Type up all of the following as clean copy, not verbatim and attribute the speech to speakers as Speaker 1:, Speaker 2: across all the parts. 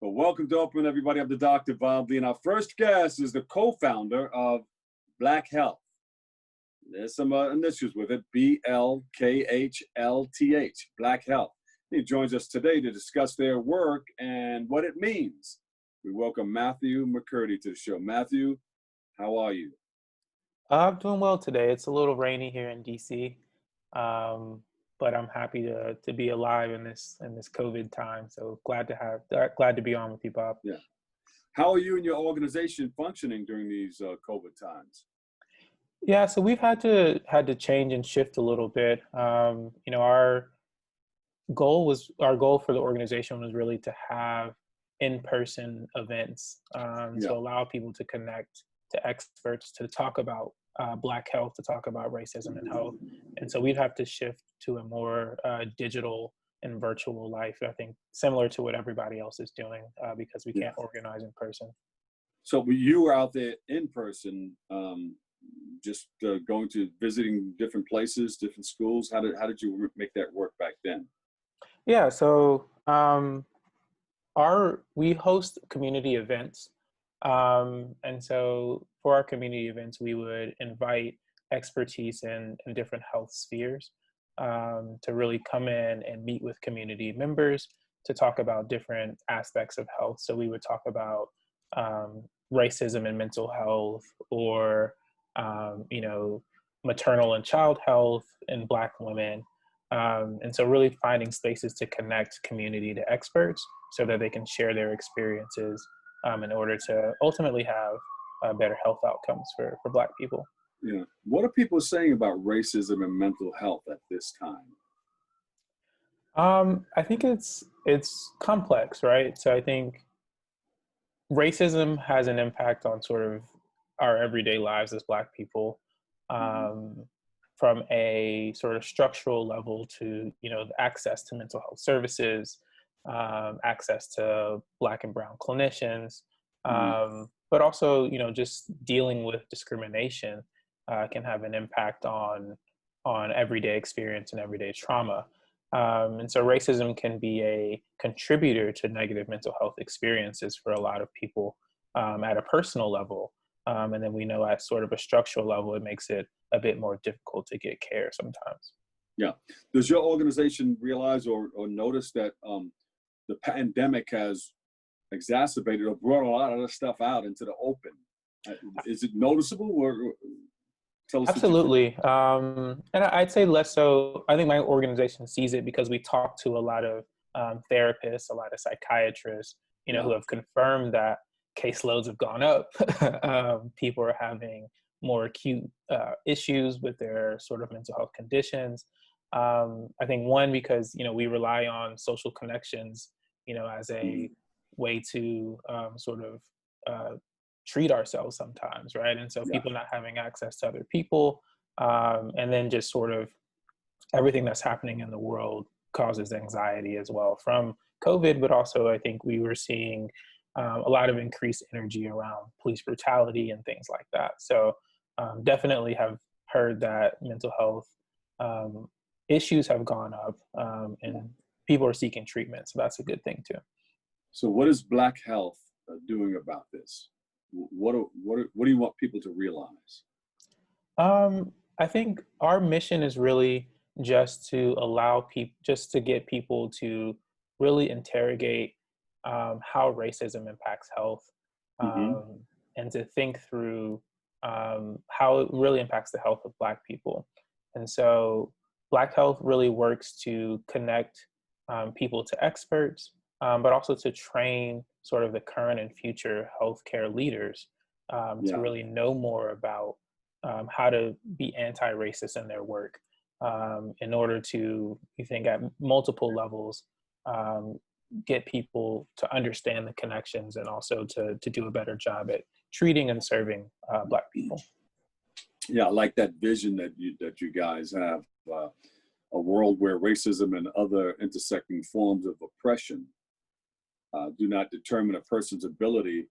Speaker 1: Well, welcome to Open, everybody. I'm the Dr. Bob Lee, and our first guest is the co-founder of Black Health. There's some initials with it, BLKHLTH, Black Health. He joins us today to discuss their work and what it means. We welcome Matthew McCurdy to the show. Matthew, how are you?
Speaker 2: I'm doing well today. It's a little rainy here in DC, but I'm happy to be alive in this COVID time. So glad to be on with you, Bob.
Speaker 1: Yeah. How are you and your organization functioning during these COVID times?
Speaker 2: Yeah, so we've had to change and shift a little bit. Our goal for the organization was really to have in-person events to allow people to connect to experts to talk about Black health, to talk about racism and health. And so we've had to shift to a more digital and virtual life, I think, similar to what everybody else is doing because we can't organize in person.
Speaker 1: So you were out there in person, just going to visiting different places, different schools. How did you make that work back then?
Speaker 2: Yeah, so we host community events. And so for our community events, we would invite expertise in different health spheres to really come in and meet with community members to talk about different aspects of health. So we would talk about racism and mental health, or maternal and child health in Black women. And so really finding spaces to connect community to experts so that they can share their experiences in order to ultimately have better health outcomes for Black people.
Speaker 1: Yeah. What are people saying about racism and mental health at this time?
Speaker 2: I think it's complex, right? So I think racism has an impact on sort of our everyday lives as Black people, from a sort of structural level to, the access to mental health services, access to Black and brown clinicians, but also, just dealing with discrimination can have an impact on everyday experience and everyday trauma. And so racism can be a contributor to negative mental health experiences for a lot of people at a personal level. And then we know at sort of a structural level, it makes it a bit more difficult to get care sometimes.
Speaker 1: Yeah. Does your organization realize or notice that the pandemic has exacerbated or brought a lot of this stuff out into the open? Is it noticeable, or tell us?
Speaker 2: Absolutely. And I'd say less so. I think my organization sees it because we talk to a lot of therapists, a lot of psychiatrists, who have confirmed that caseloads have gone up. People are having more acute issues with their sort of mental health conditions. I think one, because, we rely on social connections, as a way to sort of treat ourselves sometimes, right? And so people not having access to other people, and then just sort of everything that's happening in the world causes anxiety as well from COVID, but also I think we were seeing a lot of increased energy around police brutality and things like that. So definitely have heard that mental health issues have gone up, and people are seeking treatment. So that's a good thing too.
Speaker 1: So what is Black Health doing about this? What do you want people to realize?
Speaker 2: I think our mission is really just to allow people, just to get people to really interrogate how racism impacts health, and to think through how it really impacts the health of Black people. And so Black Health really works to connect people to experts, but also to train sort of the current and future healthcare leaders to really know more about how to be anti-racist in their work, in order to, you think, at multiple levels, get people to understand the connections and also to do a better job at treating and serving Black people.
Speaker 1: Yeah, I like that vision that you guys have, a world where racism and other intersecting forms of oppression do not determine a person's ability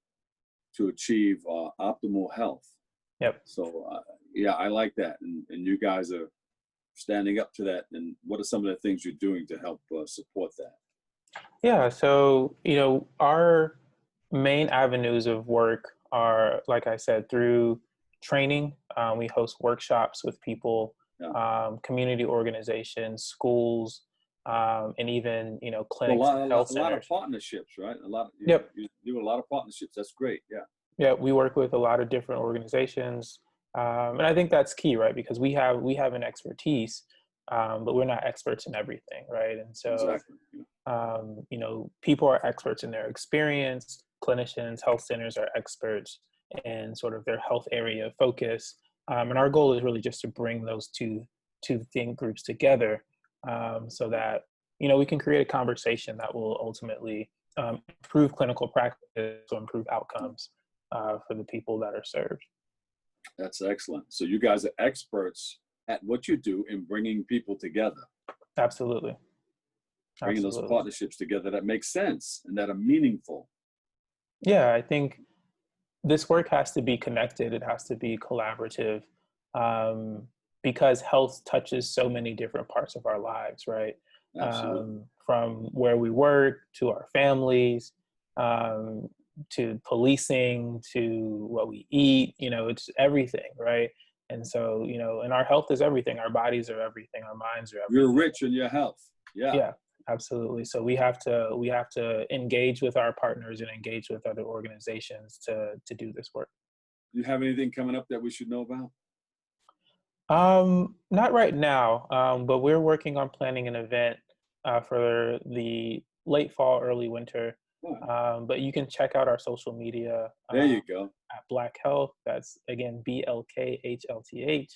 Speaker 1: to achieve optimal health.
Speaker 2: Yep.
Speaker 1: So I like that, and you guys are standing up to that. And what are some of the things you're doing to help support that?
Speaker 2: Yeah, so our main avenues of work are, like I said, through training. We host workshops with people,
Speaker 1: Yeah.
Speaker 2: community organizations, schools, and even
Speaker 1: So
Speaker 2: clinics and health
Speaker 1: a lot of
Speaker 2: centers.
Speaker 1: partnerships, right? A lot.
Speaker 2: Yep.
Speaker 1: You do a lot of partnerships. That's great. Yeah.
Speaker 2: Yeah, we work with a lot of different organizations, and I think that's key, right? Because we have an expertise, but we're not experts in everything, right? And so,
Speaker 1: Exactly. Yeah.
Speaker 2: people are experts in their experience. Clinicians, health centers are experts in sort of their health area of focus, and our goal is really just to bring those two think groups together, so that we can create a conversation that will ultimately improve clinical practice or improve outcomes for the people that are served.
Speaker 1: That's excellent. So you guys are experts at what you do in bringing people together,
Speaker 2: Absolutely.
Speaker 1: bringing those
Speaker 2: Absolutely.
Speaker 1: partnerships together that make sense and that are meaningful.
Speaker 2: Yeah, I think this work has to be connected. It has to be collaborative, um, because health touches so many different parts of our lives, right?
Speaker 1: Absolutely.
Speaker 2: From where we work to our families, um, to policing to what we eat. It's everything, right? And so, and our health is everything. Our bodies are everything. Our minds are
Speaker 1: You're
Speaker 2: everything.
Speaker 1: rich in your health. Yeah.
Speaker 2: Yeah, absolutely. So we have to engage with our partners and engage with other organizations to do this work.
Speaker 1: Do you have anything coming up that we should know about?
Speaker 2: Not right now, but we're working on planning an event for the late fall, early winter.
Speaker 1: All right.
Speaker 2: But you can check out our social media
Speaker 1: There you go.
Speaker 2: at Black Health. That's again BLKHLTH.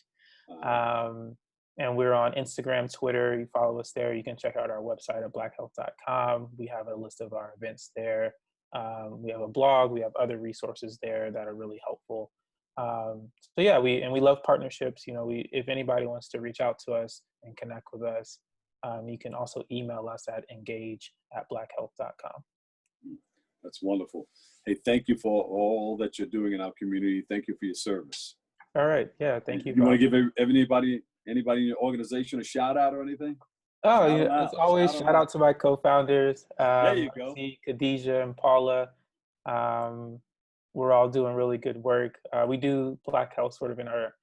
Speaker 1: Uh,
Speaker 2: Um, and we're on Instagram, Twitter. You follow us there. You can check out our website at blackhealth.com. We have a list of our events there. We have a blog. We have other resources there that are really helpful. So yeah, we love partnerships. We if anybody wants to reach out to us and connect with us, you can also email us at engage@blackhealth.com.
Speaker 1: that's wonderful. Hey, thank you for all that you're doing in our community. Thank you for your service.
Speaker 2: All right. Yeah. Thank you
Speaker 1: You
Speaker 2: for
Speaker 1: want to
Speaker 2: having
Speaker 1: give
Speaker 2: me.
Speaker 1: anybody in your organization a shout out or anything?
Speaker 2: Oh,
Speaker 1: Shout them
Speaker 2: as
Speaker 1: out.
Speaker 2: always,
Speaker 1: Shout them
Speaker 2: shout out
Speaker 1: out.
Speaker 2: to my co-founders,
Speaker 1: There you
Speaker 2: I
Speaker 1: go.
Speaker 2: see Khadijah and Paula. Um, we're all doing really good work. We do Black Health sort of in our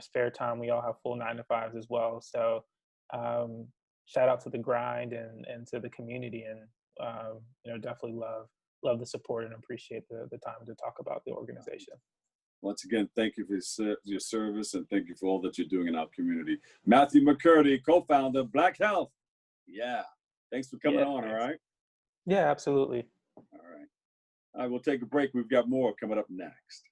Speaker 2: spare time. We all have full 9 to 5s as well. So, um, shout out to the grind and to the community, and definitely love the support and appreciate the time to talk about the organization.
Speaker 1: Once again, thank you for your service and thank you for all that you're doing in our community. Matthew McCurdy, co-founder of Black Health. Yeah. Thanks for coming
Speaker 2: Yeah,
Speaker 1: on. All
Speaker 2: thanks.
Speaker 1: right.
Speaker 2: Yeah, absolutely.
Speaker 1: All right. All right. We'll take a break. We've got more coming up next.